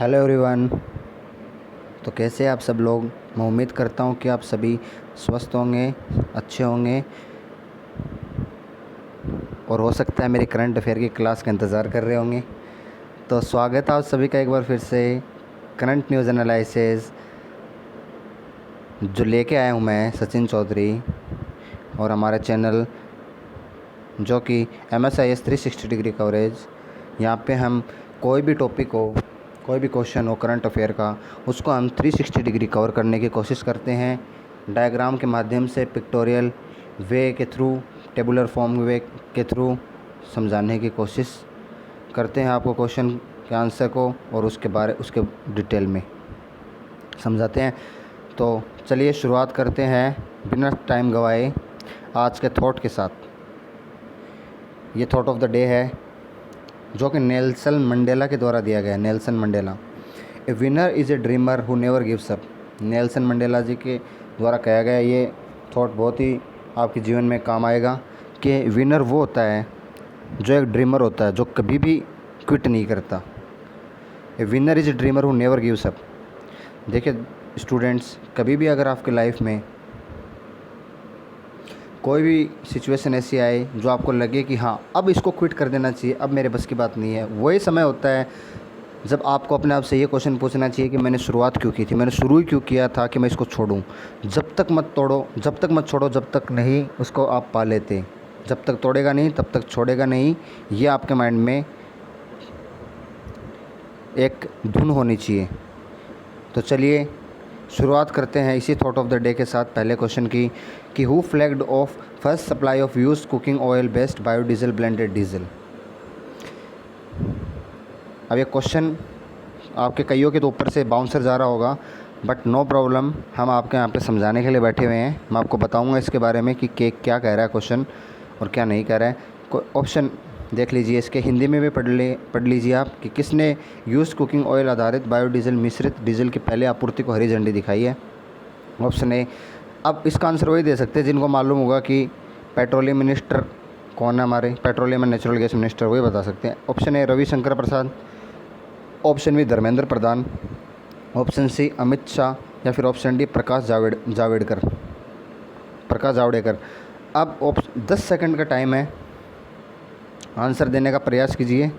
Hello everyone. तो कैसे हैं आप सब लोग। मैं उम्मीद करता हूं कि आप सभी स्वस्थ होंगे, अच्छे होंगे और हो सकता है मेरी करंट अफेयर की क्लास का इंतज़ार कर रहे होंगे। तो स्वागत है आप सभी का एक बार फिर से करंट न्यूज़ एनालिसिस जो लेके आया हूं मैं सचिन चौधरी और हमारे चैनल जो कि MSIS 360 डिग्री कवरेज। यहाँ पे हम कोई भी टॉपिक हो, कोई भी क्वेश्चन हो करंट अफेयर का, उसको हम 360 डिग्री कवर करने की कोशिश करते हैं डायग्राम के माध्यम से, पिक्टोरियल वे के थ्रू, टेबुलर फॉर्म वे के थ्रू समझाने की कोशिश करते हैं आपको क्वेश्चन के आंसर को और उसके डिटेल में समझाते हैं। तो चलिए शुरुआत करते हैं बिना टाइम गवाए आज के थॉट के साथ। ये थॉट ऑफ द डे है जो कि नेल्सन मंडेला के द्वारा दिया गया है। Nelson Mandela, a winner is a dreamer who never gives up. Nelson Mandela ji के द्वारा कहा गया ये थॉट बहुत ही आपके जीवन में काम आएगा कि विनर वो होता है जो एक ड्रीमर होता है, जो कभी भी क्विट नहीं करता। ए winner is a dreamer who never gives up. देखिए स्टूडेंट्स, कभी भी अगर आपके लाइफ में कोई भी सिचुएशन ऐसी आए जो आपको लगे कि हाँ अब इसको क्विट कर देना चाहिए, अब मेरे बस की बात नहीं है, वही समय होता है जब आपको अपने आप से ये क्वेश्चन पूछना चाहिए कि मैंने शुरुआत क्यों की थी, मैंने शुरू ही क्यों किया था कि मैं इसको छोड़ूं। जब तक मत छोड़ो जब तक नहीं उसको आप पा लेते। जब तक तोड़ेगा नहीं तब तक छोड़ेगा नहीं, ये आपके माइंड में एक धुन होनी चाहिए। तो चलिए शुरुआत करते हैं इसी थॉट ऑफ द डे के साथ पहले क्वेश्चन की कि who flagged of first supply of used cooking oil based biodiesel blended diesel. अब ये क्वेश्चन आपके कईयों के तो ऊपर से बाउंसर जा रहा होगा, बट नो प्रॉब्लम, हम आपके यहाँ पे समझाने के लिए बैठे हुए हैं। मैं आपको बताऊंगा इसके बारे में कि क्या कह रहा है क्वेश्चन और क्या नहीं कह रहा है। ऑप्शन देख लीजिए, इसके हिंदी में भी पढ़ लीजिए आप कि किसने यूज्ड कुकिंग ऑयल आधारित बायोडीजल मिश्रित डीजल की पहले आपूर्ति को हरी झंडी दिखाई है। ऑप्शन ए। अब इसका आंसर वही दे सकते हैं जिनको मालूम होगा कि पेट्रोलियम मिनिस्टर कौन है, हमारे petroleum and natural gas minister, वही बता सकते हैं। Option A Ravishankar Prasad, option B Dharmendra Pradhan, option C Amit Shah या फिर ऑप्शन डी प्रकाश जावड़ेकर। अब 10 सेकंड का टाइम है, आंसर देने का प्रयास कीजिए।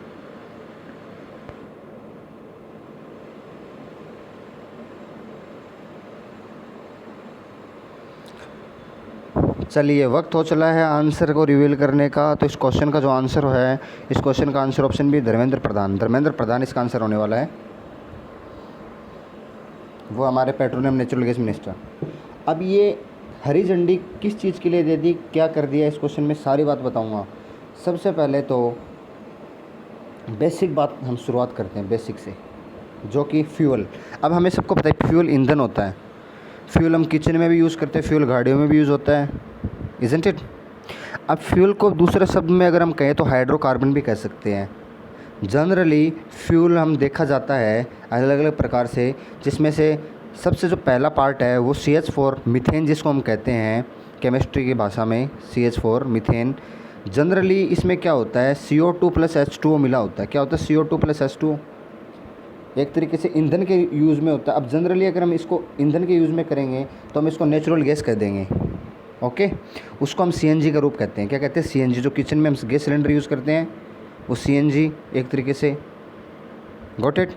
चलिए वक्त हो चला है आंसर को रिवील करने का। तो इस क्वेश्चन का जो आंसर है, इस क्वेश्चन का आंसर ऑप्शन बी धर्मेंद्र प्रधान इसका आंसर होने वाला है। वो हमारे पेट्रोलियम नेचुरल गैस मिनिस्टर। अब ये हरी झंडी किस चीज़ के लिए दे दी, क्या कर दिया, इस क्वेश्चन में सारी बात बताऊंगा। सबसे पहले तो बेसिक बात हम शुरुआत करते हैं बेसिक से, जो कि फ्यूल। अब हमें सबको पता है फ्यूल ईंधन होता है। फ्यूल हम किचन में भी यूज़ करते हैं, फ्यूल गाड़ियों में भी यूज़ होता है, इज़न्ट इट। अब फ्यूल को दूसरे शब्द में अगर हम कहें तो हाइड्रोकार्बन भी कह सकते हैं। जनरली फ्यूल हम देखा जाता है अलग अलग प्रकार से, जिसमें से सबसे जो पहला पार्ट है वो CH4 मीथेन, जिसको हम कहते हैं केमिस्ट्री की भाषा में CH4 मीथेन। जनरली इसमें क्या होता है, CO2 प्लस H2O मिला होता है। क्या होता है CO2 प्लस H2O, एक तरीके से ईंधन के यूज़ में होता है। अब जनरली अगर हम इसको ईंधन के यूज़ में करेंगे तो हम इसको नेचुरल गैस कह देंगे, ओके। उसको हम CNG का रूप कहते हैं। क्या कहते हैं, CNG। जो किचन में हम गैस सिलेंडर यूज़ करते हैं वो CNG एक तरीके से, गॉट इट।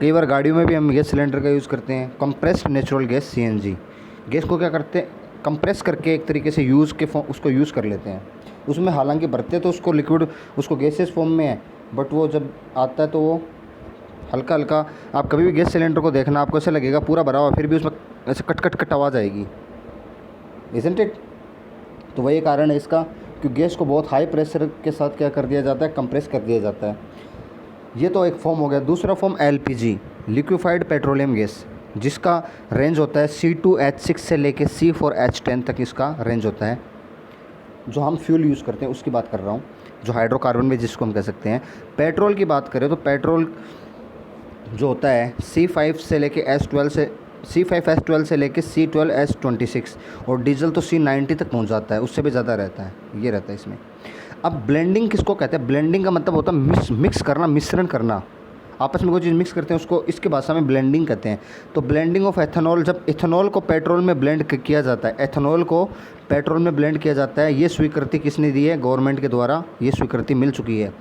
कई बार गाड़ियों में भी हम गैस सिलेंडर का यूज़ करते हैं, compressed natural gas CNG। Gas को क्या करते हैं, कंप्रेस करके एक तरीके से उसको यूज़ कर लेते हैं। उसमें हालांकि भरते तो उसको लिक्विड, उसको गैसेस फॉर्म में है, बट वो जब आता है तो वो हल्का हल्का, आप कभी भी गैस सिलेंडर को देखना आपको ऐसा लगेगा पूरा भरा हुआ, फिर भी उसमें ऐसे कट कट कट आवाज़ आएगी, इज़न्ट इट। तो वही कारण है इसका कि गैस को बहुत हाई प्रेशर के साथ क्या कर दिया जाता है, कंप्रेस कर दिया जाता है। ये तो एक फॉर्म हो गया। दूसरा form LPG, liquefied petroleum gas, जिसका रेंज होता है C2H6 से लेके C4H10 तक इसका रेंज होता है। जो हम फ्यूल यूज़ करते हैं उसकी बात कर रहा हूँ, जो हाइड्रोकार्बन में जिसको हम कह सकते हैं। पेट्रोल की बात करें तो पेट्रोल जो होता है C5 से लेके S12 से C5H12 से लेके C12H26, और डीजल तो C90 तक पहुंच जाता है, उससे भी ज़्यादा रहता है, ये रहता है इसमें। अब ब्लेंडिंग किसको कहते हैं, ब्लेंडिंग का मतलब होता है मिक्स करना, मिश्रण करना। आपस में कोई चीज़ मिक्स करते हैं उसको इसकी भाषा में ब्लेंडिंग कहते हैं। तो ब्लेंडिंग ऑफ एथेनॉल, जब इथेनॉल को पेट्रोल में ब्लेंड किया जाता है, एथेनॉल को पेट्रोल में ब्लेंड किया जाता है, ये स्वीकृति किसने दी है? गवर्नमेंट के द्वारा ये स्वीकृति मिल चुकी है।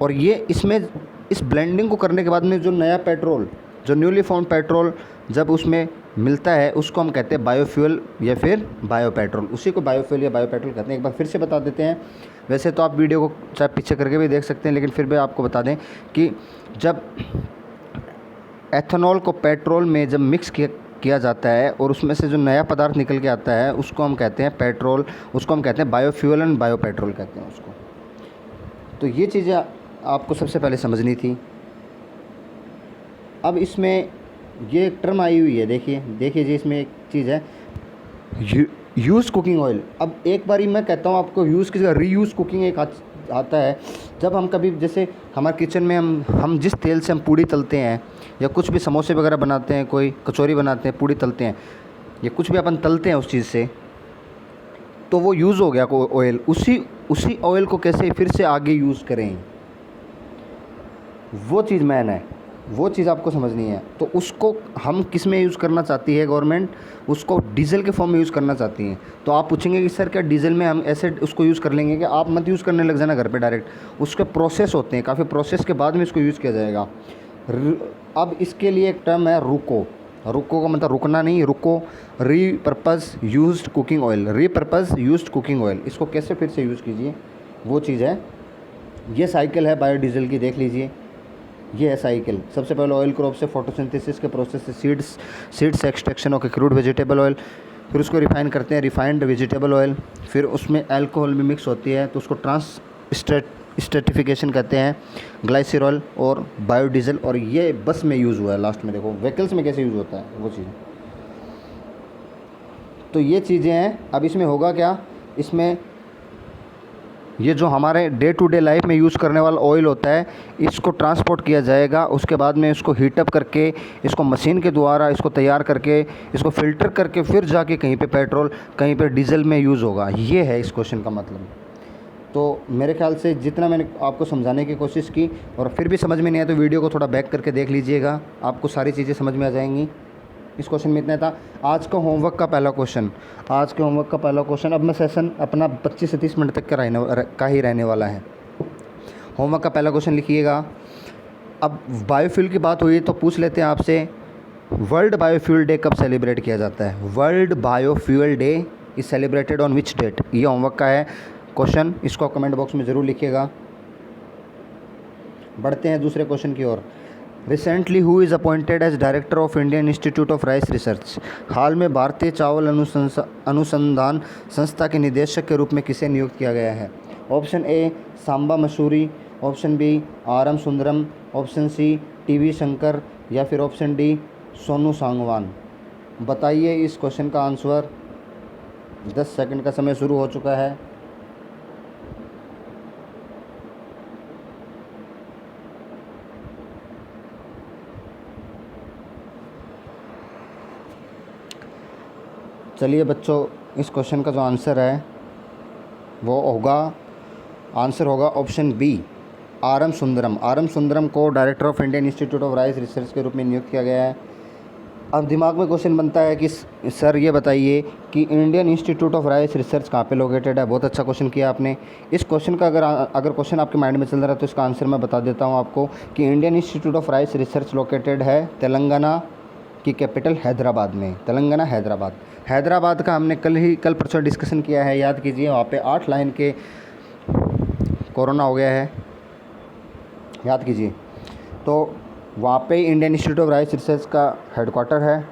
और ये इसमें इस ब्लेंडिंग को करने के बाद में जो नया पेट्रोल, जो न्यूली फाउंड पेट्रोल जब उसमें मिलता है उसको हम कहते हैं बायोफ्यूल या फिर बायो पेट्रोल। उसी को बायोफ्यूल या बायो पेट्रोल कहते हैं। एक बार फिर से बता देते हैं, वैसे तो आप वीडियो को चाहे पीछे करके भी देख सकते हैं, लेकिन फिर भी आपको बता दें कि जब एथेनॉल को पेट्रोल में जब मिक्स किया जाता है और उसमें से जो नया पदार्थ निकल के आता है उसको हम कहते हैं पेट्रोल, उसको हम कहते हैं बायोफ्यूल एंड बायो पेट्रोल कहते हैं उसको। तो ये चीज़ें आपको सबसे पहले समझनी थी। अब इसमें ये एक टर्म आई हुई है, देखिए जी, इसमें एक चीज़ है यूज़ कुकिंग ऑयल। अब एक बारी मैं कहता हूँ आपको, यूज़ की जगह रीयूज़ कुकिंग एक आता है। जब हम कभी, जैसे हमारे किचन में हम जिस तेल से हम पूड़ी तलते हैं या कुछ भी समोसे वगैरह बनाते हैं, कोई कचौरी बनाते हैं, पूड़ी तलते हैं या कुछ भी अपन तलते हैं उस चीज़ से, तो वो यूज़ हो गया ऑयल। उसी ऑयल को कैसे फिर से आगे यूज़ करें, वो चीज़ मैन है, वो चीज़ आपको समझनी है। तो उसको हम किस में यूज़ करना चाहती है गवर्नमेंट? उसको डीजल के फॉर्म में यूज़ करना चाहती है। तो आप पूछेंगे कि सर क्या डीजल में हम ऐसे उसको यूज़ कर लेंगे? कि आप मत यूज़ करने लग जाना घर पे डायरेक्ट। उसके प्रोसेस होते हैं, काफ़ी प्रोसेस के बाद में इसको यूज़ किया जाएगा। अब इसके लिए एक टर्म है रुको। रुको का मतलब रुकना नहीं, रुको। Repurpose used cooking oil, repurpose used cooking oil, इसको कैसे फिर से यूज़ कीजिए, वो चीज़ है। ये साइकिल है बायोडीज़ल की, देख लीजिए, ये है साइकिल। सबसे पहले ऑयल क्रॉप से फोटोसिंथेसिस के प्रोसेस से seeds extraction of crude vegetable oil, फिर उसको रिफाइन करते हैं, रिफाइंड वेजिटेबल ऑयल, फिर उसमें अल्कोहल भी मिक्स होती है तो उसको स्ट्रेटिफिकेशन कहते हैं, ग्लाइसरॉल और बायोडीज़ल। और ये बस में यूज़ हुआ है लास्ट में, देखो व्हीकल्स में कैसे यूज़ होता है वो चीज़। तो ये चीज़ें हैं। अब इसमें होगा क्या, इसमें ये जो हमारे डे टू डे लाइफ में यूज़ करने वाला ऑयल होता है, इसको ट्रांसपोर्ट किया जाएगा। उसके बाद में इसको हीटअप करके, इसको मशीन के द्वारा इसको तैयार करके, इसको फ़िल्टर करके फिर जाके कहीं पे पेट्रोल, कहीं पे डीजल में यूज़ होगा। ये है इस क्वेश्चन का मतलब। तो मेरे ख्याल से जितना मैंने आपको समझाने की कोशिश की और फिर भी समझ में नहीं आया तो वीडियो को थोड़ा बैक करके देख लीजिएगा, आपको सारी चीज़ें समझ में आ जाएंगी। इस क्वेश्चन में इतना था। आज का होमवर्क का पहला क्वेश्चन, अब मैं सेशन अपना 25 से 30 मिनट तक का ही रहने वाला है। होमवर्क का पहला क्वेश्चन लिखिएगा। अब बायोफ्यूल की बात हुई तो पूछ लेते हैं आपसे, वर्ल्ड बायोफ्यूल डे कब सेलिब्रेट किया जाता है? World biofuel day is celebrated on which date? ये होमवर्क का है क्वेश्चन, इसको कमेंट बॉक्स में ज़रूर लिखिएगा। बढ़ते हैं दूसरे क्वेश्चन की ओर। Recently who is appointed as director of Indian Institute of Rice Research? हाल में भारतीय चावल अनुसंधान संस्था के निदेशक के रूप में किसे नियुक्त किया गया है? Option A Samba Masuri, option B R M Sundaram, option C TV. Shankar या फिर ऑप्शन डी सोनू सांगवान। बताइए इस क्वेश्चन का आंसर। 10 सेकंड का समय शुरू हो चुका है। चलिए बच्चों, इस क्वेश्चन का जो आंसर है वो होगा, आंसर होगा option B R M Sundaram. R M Sundaram को director of Indian Institute of Rice Research के रूप में नियुक्त किया गया है। अब दिमाग में क्वेश्चन बनता है कि सर ये बताइए कि Indian Institute of Rice research कहाँ पे लोकेटेड है? बहुत अच्छा क्वेश्चन किया आपने। इस क्वेश्चन का अगर क्वेश्चन आपके माइंड में चल रहा है तो इसका आंसर मैं बता देता हूँ आपको कि Indian Institute of Rice research located है तेलंगाना की कैपिटल हैदराबाद में। तेलंगाना हैदराबाद का हमने कल परसों डिस्कशन किया है, याद कीजिए। वहाँ पे 8 लाइन के कोरोना हो गया है, याद कीजिए। तो वहाँ पे Indian Institute of Rice research का हेडक्वार्टर है।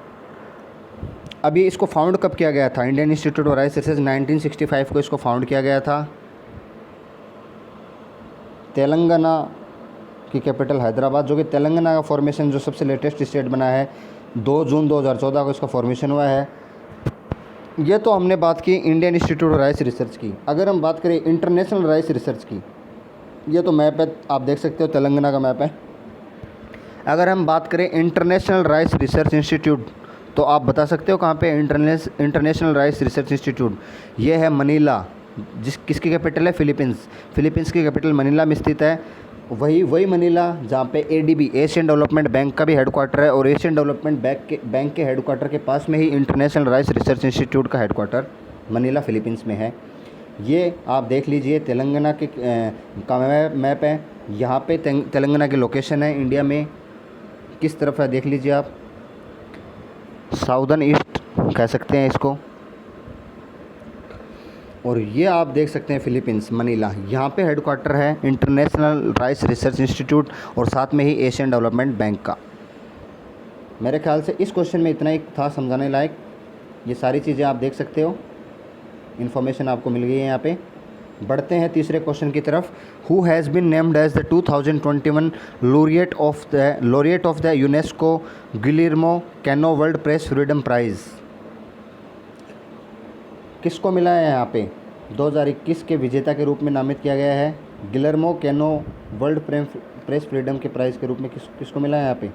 अभी इसको फाउंड कब किया गया था? Indian Institute of Rice research 1965 को इसको फाउंड किया गया था। तेलंगाना की कैपिटल हैदराबाद, जो कि तेलंगाना का फॉर्मेशन जो सबसे लेटेस्ट स्टेट बना है 2 जून 2014 को इसका फॉर्मेशन हुआ है। ये तो हमने बात की Indian Institute of Rice research की। अगर हम बात करें इंटरनेशनल राइस रिसर्च की, ये तो मैप है, आप देख सकते हो, तेलंगाना का मैप है। अगर हम बात करें इंटरनेशनल राइस रिसर्च इंस्टीट्यूट, तो आप बता सकते हो कहाँ पे? इंटरनेशनल राइस रिसर्च इंस्टीट्यूट ये है मनीला, किसकी कैपिटल है? फिलीपींस की कैपिटल मनीला में स्थित है। वही वही मनीला जहाँ पे एडीबी, एशियन डेवलपमेंट बैंक का भी हेडक्वार्टर है, और एशियन डेवलपमेंट बैंक के हेडक्वार्टर के पास में ही इंटरनेशनल राइस रिसर्च इंस्टीट्यूट का हेडक्वार्टर मनीला फिलीपींस में है। ये आप देख लीजिए तेलंगाना के का मैप है। यहाँ पे तेलंगाना की लोकेशन है इंडिया में, किस तरफ है देख लीजिए आप, साउदर्न ईस्ट कह सकते हैं इसको। और ये आप देख सकते हैं फिलीपींस मनीला, यहाँ पे हेडक्वार्टर है इंटरनेशनल राइस रिसर्च इंस्टीट्यूट और साथ में ही एशियन डेवलपमेंट बैंक का। मेरे ख्याल से इस क्वेश्चन में इतना ही था समझाने लायक। ये सारी चीज़ें आप देख सकते हो, इन्फॉर्मेशन आपको मिल गई है यहाँ पे। बढ़ते हैं तीसरे क्वेश्चन की तरफ। Who has been named as the 2021 laureate of the UNESCO Guillermo Cano World Press Freedom Prize. किसको मिला है यहाँ पे 2021 के विजेता के रूप में नामित किया गया है? Guillermo canoe World Press freedom के प्राइज़ के रूप में किसको मिला है यहाँ पे?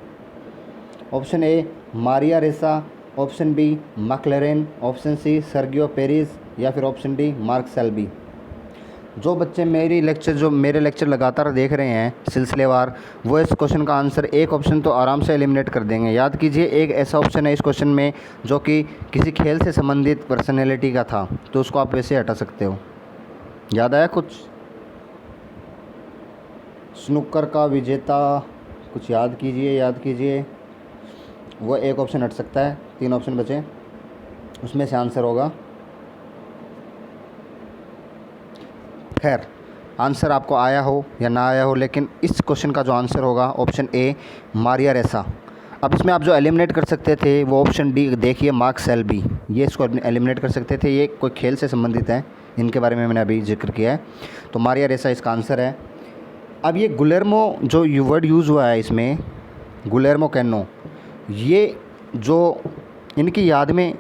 Option A Maria Ressa, option B McLaren, option C Sergio Peris, या फिर ऑप्शन डी मार्क सेल्बी। जो बच्चे मेरे लेक्चर लगातार देख रहे हैं सिलसिलेवार, वो इस क्वेश्चन का आंसर एक ऑप्शन तो आराम से एलिमिनेट कर देंगे। याद कीजिए, एक ऐसा ऑप्शन है इस क्वेश्चन में जो कि किसी खेल से संबंधित पर्सनैलिटी का था, तो उसको आप वैसे हटा सकते हो। याद आया कुछ? स्नूकर का विजेता, कुछ याद कीजिए। वो एक ऑप्शन हट सकता है, 3 ऑप्शन बचे, उसमें से आंसर होगा। खैर, आंसर आपको आया हो या ना आया हो, लेकिन इस क्वेश्चन का जो आंसर होगा ऑप्शन ए मारिया रेसा। अब इसमें आप जो एलिमिनेट कर सकते थे वो ऑप्शन डी देखिए मार्क सेल्बी, ये इसको एलिमिनेट कर सकते थे। ये कोई खेल से संबंधित है, इनके बारे में मैंने अभी जिक्र किया है, तो मारिया रेसा इसका आंसर है। अब ये गुलेर्मो जो वर्ड यूज़ हुआ है इसमें, गुलेर्मो कैनो, ये जो इनकी याद में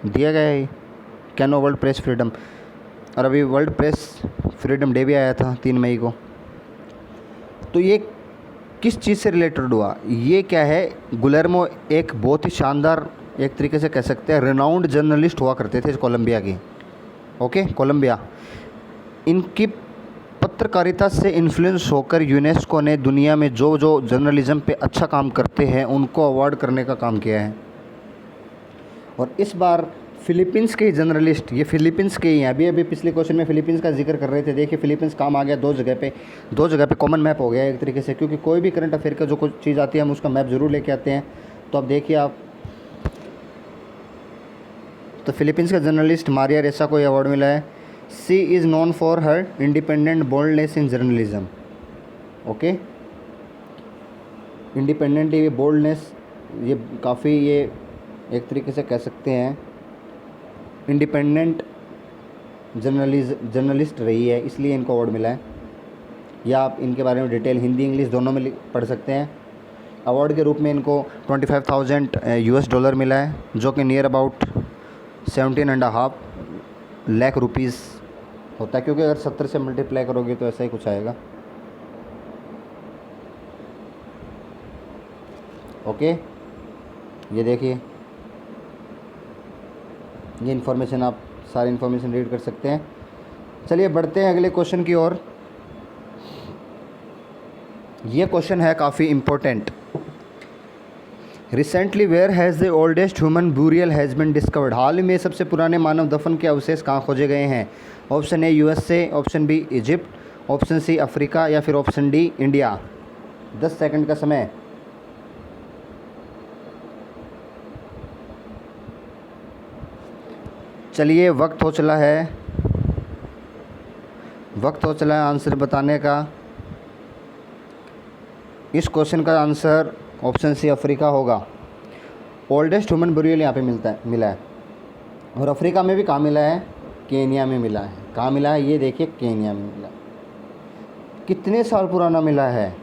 दिया गया है कैनो वर्ल्ड प्रेस फ्रीडम। और अभी वर्ल्ड प्रेस फ्रीडम डे भी आया था 3 मई को। तो ये किस चीज़ से रिलेटेड हुआ? ये क्या है, गुलेर्मो एक बहुत ही शानदार, एक तरीके से कह सकते हैं रिनाउंड जर्नलिस्ट हुआ करते थे कोलंबिया की। Okay, Columbia. इनकी पत्रकारिता से इन्फ्लुएंस होकर यूनेस्को ने दुनिया में जो जो जर्नलिज्म पे अच्छा काम करते हैं उनको अवार्ड करने का काम किया है। और इस बार फिलीपींस के जर्नलिस्ट, ये फिलीपींस के ही हैं। अभी पिछले क्वेश्चन में फिलीपींस का जिक्र कर रहे थे, देखिए फिलीपींस काम आ गया दो जगह पे कॉमन मैप हो गया एक तरीके से, क्योंकि कोई भी करंट अफेयर का जो कुछ चीज़ आती है हम उसका मैप ज़रूर लेके आते हैं। तो अब देखिए आप, तो फिलीपींस का जर्नलिस्ट मारिया रेसा को ये अवार्ड मिला है। She is known for her independent boldness in journalism. Okay, independent ये बोल्डनेस, ये काफ़ी, ये एक तरीके से कह सकते हैं इंडिपेंडेंट जर्नलिस्ट रही है, इसलिए इनको अवार्ड मिला है। या आप इनके बारे में डिटेल हिंदी इंग्लिश दोनों में पढ़ सकते हैं। अवार्ड के रूप में इनको $25,000 मिला है, जो कि नियर अबाउट 17.5 लाख रुपीज़ होता है, क्योंकि अगर 70 से मल्टीप्लाई करोगे तो ऐसा ही कुछ आएगा। ओके, ये देखिए, ये इन्फॉर्मेशन आप सारी इन्फॉर्मेशन रीड कर सकते हैं। चलिए बढ़ते हैं अगले क्वेश्चन की ओर। ये क्वेश्चन है काफ़ी important. Recently where has the oldest human burial has been discovered. हाल ही में सबसे पुराने मानव दफन के अवशेष कहाँ खोजे गए हैं? Option A USA, option B Egypt, option C Africa, या फिर ऑप्शन डी इंडिया। 10 सेकंड का समय। चलिए, वक्त हो चला है आंसर बताने का। इस क्वेश्चन का आंसर ऑप्शन सी अफ्रीका होगा। ओल्डेस्ट ह्यूमन ब्यूरियल यहाँ पे मिला है। और अफ्रीका में भी कहाँ मिला है? केन्या में मिला है। कहाँ मिला है? ये देखिए, केन्या में मिला। कितने साल पुराना मिला है?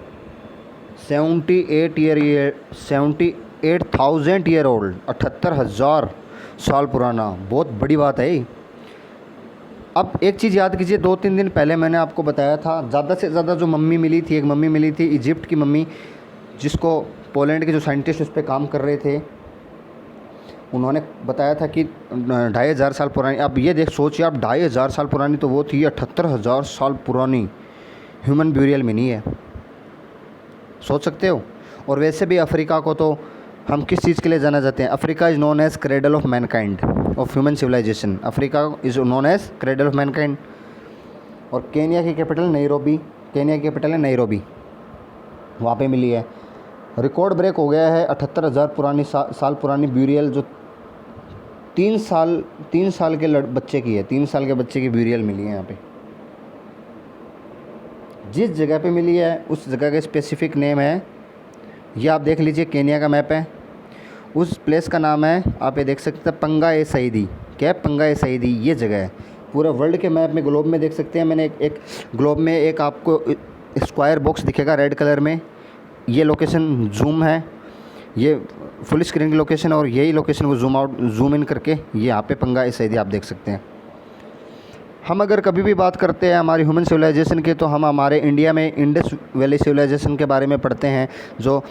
78,000 ईयर ओल्ड, 78,000 साल पुराना। बहुत बड़ी बात है। अब एक चीज़ याद कीजिए, 2-3 दिन पहले मैंने आपको बताया था ज़्यादा से ज़्यादा जो मम्मी मिली थी, एक मम्मी मिली थी इजिप्ट की मम्मी, जिसको पोलैंड के जो साइंटिस्ट उस पर काम कर रहे थे उन्होंने बताया था कि 2,500 साल पुरानी। अब ये सोचिए आप, 2,500 साल पुरानी तो वो थी, 78,000 साल पुरानी ह्यूमन ब्यूरियल मिली है। सोच सकते हो। और वैसे भी अफ्रीका को तो हम किस चीज़ के लिए जाना जाते हैं? Africa is known as cradle of mankind, of human civilization. Africa is known as cradle of mankind. और केनिया की कैपिटल नैरोबी, केनिया की कैपिटल है नैरोबी, वहाँ पे मिली है। रिकॉर्ड ब्रेक हो गया है 78,000 साल पुरानी ब्यूरियल, जो 3 साल के बच्चे की है, 3 साल के बच्चे की ब्यूरियल मिली है यहाँ पे। जिस जगह पे मिली है उस जगह का स्पेसिफिक नेम है, ये आप देख लीजिए, केनिया का मैप है, उस प्लेस का नाम है, आप ये देख सकते हैं, पंगा ए सईदी। क्या है? पंगा ए सईदी, ये जगह है। पूरा वर्ल्ड के मैप में, ग्लोब में देख सकते हैं, मैंने एक ग्लोब में एक आपको स्क्वायर बॉक्स दिखेगा रेड कलर में, ये लोकेशन जूम है, ये फुल स्क्रीन की लोकेशन है, और यही लोकेशन को जूम इन करके ये यहाँ पे पंगा ए सईदी आप देख सकते हैं। हम अगर कभी भी बात करते हैं हमारी ह्यूमन सिविलाइजेशन की, तो हम हमारे इंडिया में इंडस वैली सिविलाइजेशन के बारे में पढ़ते हैं, जो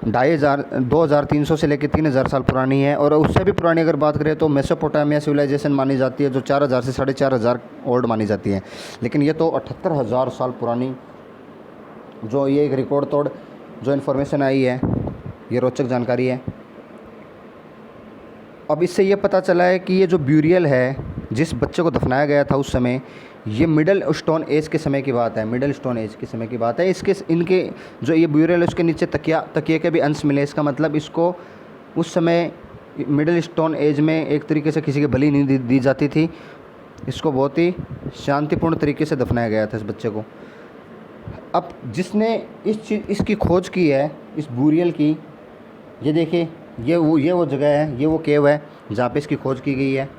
2300 से लेकर 3000 साल पुरानी है। और उससे भी पुरानी अगर बात करें तो मेसोपोटामिया सिविलाइजेशन मानी जाती है, जो 4000 से 4500 ओल्ड मानी जाती है। लेकिन ये तो 78,000 साल पुरानी, जो ये एक रिकॉर्ड तोड़ जो इन्फॉर्मेशन आई है, ये रोचक जानकारी है। अब इससे ये पता चला है कि ये जो ब्यूरियल है, जिस बच्चे को दफनाया गया था उस समय, ये मिडल स्टोन एज के समय की बात है, मिडल स्टोन एज के समय की बात है। इनके जो ये ब्यूरियल है उसके नीचे तकिए के भी अंश मिले। इसका मतलब इसको उस समय मिडल स्टोन एज में एक तरीके से किसी की बलि नहीं दी जाती थी, इसको बहुत ही शांतिपूर्ण तरीके से दफनाया गया था इस बच्चे को। अब जिसने इसकी खोज की है, इस ब्यूरियल की, ये देखिए, ये वो जगह है, ये वो केव है जहाँ पे इसकी खोज की गई है।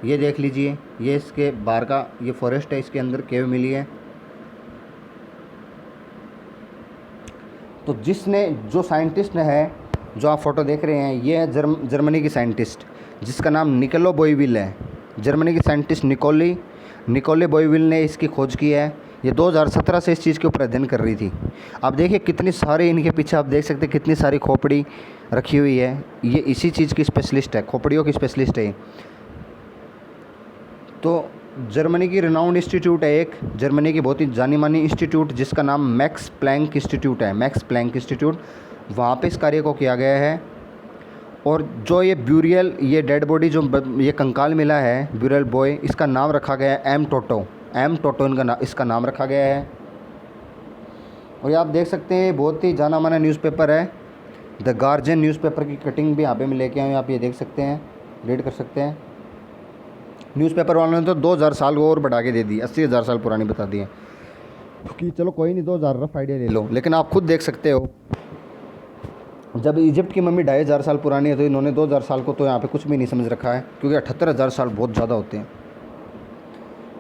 ये देख लीजिए, ये इसके बाहर का ये फॉरेस्ट है, इसके अंदर केव मिली है। तो जो साइंटिस्ट है, जो आप फोटो देख रहे हैं, ये है जर्मनी की साइंटिस्ट, जिसका नाम निकोलो बोइविल है। जर्मनी की साइंटिस्ट निकोले बोइविल ने इसकी खोज की है। ये 2017 से इस चीज़ के ऊपर अध्ययन कर रही थी। आप देखिए कितनी सारी इनके पीछे, आप देख सकते हैं कितनी सारी खोपड़ी रखी हुई है। ये इसी चीज़ की स्पेशलिस्ट है, खोपड़ियों की स्पेशलिस्ट है। तो जर्मनी की रिनाउंड इंस्टीट्यूट है एक, जर्मनी की बहुत ही जानी मानी इंस्टीट्यूट, जिसका नाम मैक्स प्लैंक इंस्टीट्यूट है, मैक्स प्लैंक इंस्टीट्यूट। वहाँ पे इस कार्य को किया गया है। और जो ये ब्यूरियल, ये डेड बॉडी, जो ये कंकाल मिला है ब्यूरियल बॉय, इसका नाम रखा गया है एम टोटो इसका नाम रखा गया है। और ये आप देख सकते हैं, बहुत ही जाना माना न्यूज़पेपर है, द गार्जियन न्यूज़पेपर की कटिंग भी यहाँ पे मैं लेके आया हूँ, आप ये देख सकते हैं, रीड कर सकते हैं। न्यूज़पेपर वालों ने तो 2000 साल को और बढ़ा के दे दी, 80,000 साल पुरानी बता दी है कि चलो कोई नहीं, 2000 रफ आइडिया ले लो। लेकिन आप खुद देख सकते हो, जब इजिप्ट की मम्मी 2500 साल पुरानी है, तो इन्होंने 2000 साल को तो यहाँ पे कुछ भी नहीं समझ रखा है, क्योंकि 78,000 साल बहुत ज़्यादा होते हैं।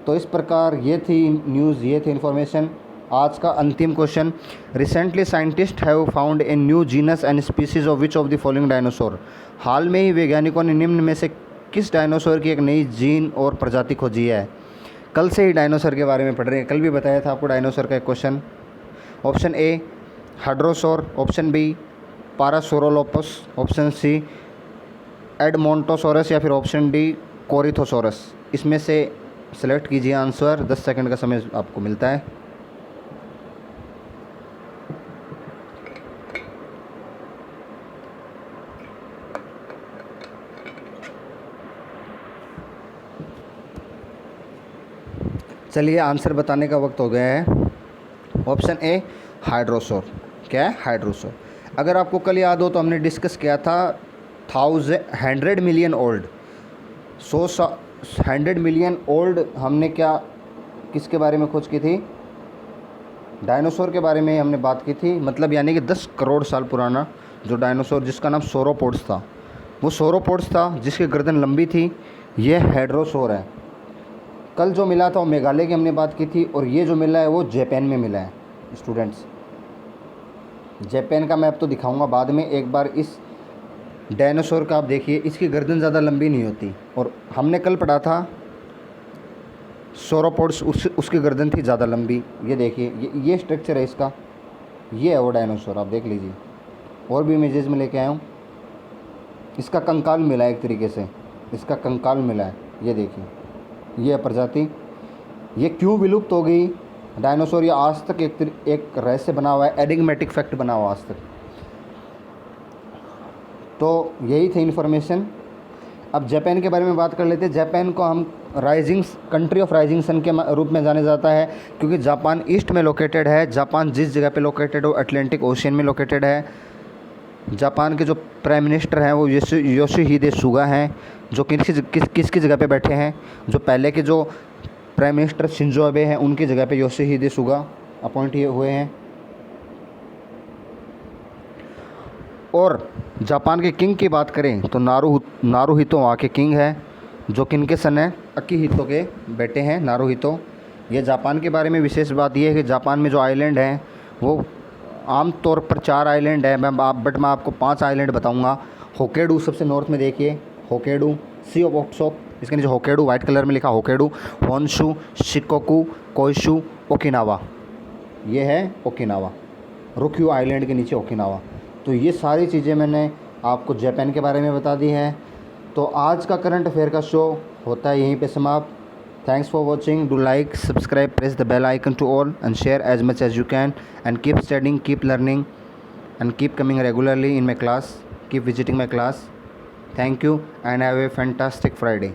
तो इस प्रकार ये थी न्यूज़, ये थी इन्फॉर्मेशन। आज का अंतिम question, recently scientist have found a new genus and species of which of the following dinosaur. हाल में ही वैज्ञानिकों ने निम्न में से किस डायनासोर की एक नई जीन और प्रजाति खोजी है। कल से ही डायनासोर के बारे में पढ़ रहे हैं, कल भी बताया था आपको डायनासोर का एक question. Option A hadrosaur, option B parasaurolophus, option C edmontosaurus, या फिर ऑप्शन डी कोरिथोसोरस। इसमें से सेलेक्ट कीजिए आंसर। 10 सेकंड का समय आपको मिलता है। चलिए आंसर बताने का वक्त हो गया है। Option A hydrosaur. क्या है? हाइड्रोसोर। अगर आपको कल याद हो तो हमने डिस्कस किया था 100 मिलियन ओल्ड, 100 मिलियन ओल्ड। हमने क्या, किसके बारे में खोज की थी? डायनासोर के बारे में हमने बात की थी। मतलब यानी कि 10 करोड़ साल पुराना जो डायनासोर, जिसका नाम सोरोपोड्स था, वो सोरोपोड्स था, जिसकी गर्दन लंबी थी। ये हाइड्रोसोर है। कल जो मिला था वो मेघालय की हमने बात की थी, और ये जो मिला है वो जापान में मिला है। स्टूडेंट्स, जापान का मैं अब तो दिखाऊंगा बाद में। एक बार इस डायनासोर का आप देखिए, इसकी गर्दन ज़्यादा लंबी नहीं होती, और हमने कल पढ़ा था सोरोपोड्स, उसकी गर्दन थी ज़्यादा लंबी। ये देखिए, ये स्ट्रक्चर है इसका, ये है वो डायनासोर, आप देख लीजिए। और भी इमेजेस में लेके आया हूँ। इसका कंकाल मिला है एक तरीके से, इसका कंकाल मिला है। ये देखिए, ये है प्रजाति। ये क्यों विलुप्त हो गई डायनासोर, या आज तक एक रहस्य बना हुआ है, एडिग्मेटिक फैक्ट बना हुआ आज तक। तो यही थी इन्फॉर्मेशन। अब जापान के बारे में बात कर लेते हैं। जापान को हम कंट्री ऑफ राइजिंग सन के रूप में जाने जाता है, क्योंकि जापान ईस्ट में लोकेटेड है। जापान जिस जगह पे लोकेटेड हो अटलांटिक ओशियन में लोकेटेड है। जापान के जो प्राइम मिनिस्टर हैं वो योशिहिदे सुगा हैं, जो किसकी जगह पे बैठे हैं, जो पहले के जो प्राइम मिनिस्टर शिंजो अबे हैं उनकी जगह पे योशिहिदे सुगा अपॉइंट हुए हैं। और जापान के किंग की बात करें तो नारुहितो वहाँ के किंग है, जो किनके सन है, अकीहितो के बेटे हैं नारुहितो। ये जापान के बारे में विशेष बात यह है कि जापान में जो आइलैंड हैं वो आम तौर पर 4 आइलैंड है, मैं आपको 5 आइलैंड बताऊंगा। होक्काइडो सबसे नॉर्थ में देखिए, होक्काइडो, सी ऑफ ओक्सोक, इसके नीचे होक्काइडो वाइट कलर में लिखा होक्काइडो, होन्शु, शिकोकू, कोइशु, ओकिनावा, ये है ओकिनावा, रुक्यू आइलैंड के नीचे ओकिनावा। तो ये सारी चीज़ें मैंने आपको जापान के बारे में बता दी हैं। तो आज का करंट अफेयर का शो होता है यहीं पे समाप्त। Thanks for watching. Do like, subscribe, press the bell icon to all and share as much as you can, and keep studying, keep learning, and keep coming regularly in my class. Keep visiting my class. Thank you and have a fantastic Friday.